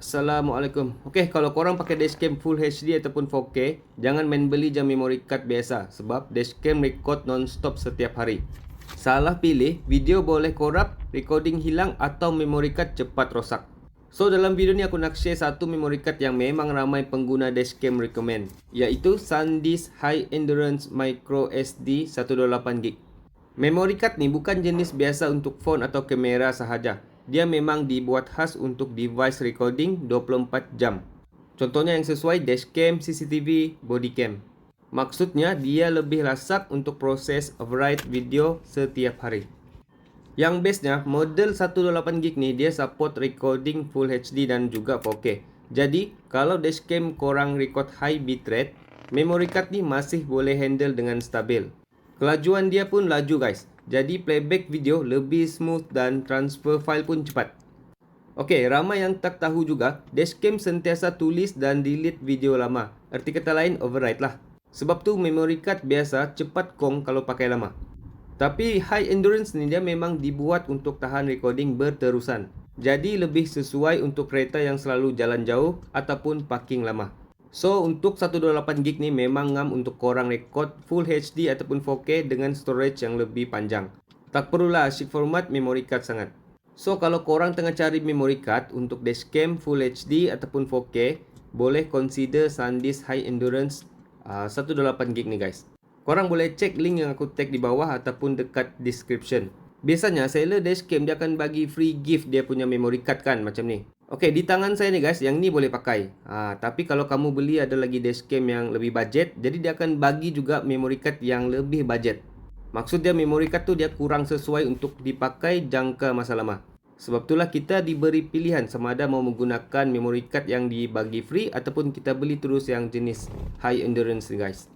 Assalamualaikum. Okey, kalau korang pakai dashcam Full HD ataupun 4K, jangan main beli je memory card biasa sebab dashcam record non-stop setiap hari. Salah pilih, video boleh korup, recording hilang atau memory card cepat rosak. So, dalam video ni aku nak share satu memory card yang memang ramai pengguna dashcam recommend, iaitu SanDisk High Endurance Micro SD 128GB. Memory card ni bukan jenis biasa untuk phone atau kamera sahaja. Dia memang dibuat khas untuk device recording 24 jam. Contohnya yang sesuai dashcam, CCTV, bodycam. Maksudnya dia lebih lasak untuk proses write video setiap hari. Yang bestnya, model 128GB ni dia support recording Full HD dan juga 4K. Jadi, kalau dashcam korang record high bitrate, memory card ni masih boleh handle dengan stabil. Kelajuan dia pun laju guys. Jadi playback video lebih smooth dan transfer file pun cepat. Okey, ramai yang tak tahu juga, dashcam sentiasa tulis dan delete video lama. Erti kata lain, overwrite lah. Sebab tu memory card biasa cepat kong kalau pakai lama. Tapi high endurance ni dia memang dibuat untuk tahan recording berterusan. Jadi lebih sesuai untuk kereta yang selalu jalan jauh ataupun parking lama. So, untuk 128GB ni memang ngam untuk korang record Full HD ataupun 4K dengan storage yang lebih panjang. Tak perlulah asyik format memory card sangat. So, kalau korang tengah cari memory card untuk dashcam Full HD ataupun 4K, boleh consider SanDisk High Endurance 128GB ni guys. Korang boleh cek link yang aku tag di bawah ataupun dekat description. Biasanya seller dashcam dia akan bagi free gift dia punya memory card kan macam ni. Okey, di tangan saya ni guys, yang ni boleh pakai. Tapi kalau kamu beli ada lagi dashcam yang lebih budget, jadi dia akan bagi juga memory card yang lebih budget. Maksud dia memory card tu dia kurang sesuai untuk dipakai jangka masa lama. Sebab itulah kita diberi pilihan sama ada mau menggunakan memory card yang dibagi free ataupun kita beli terus yang jenis high endurance ni guys.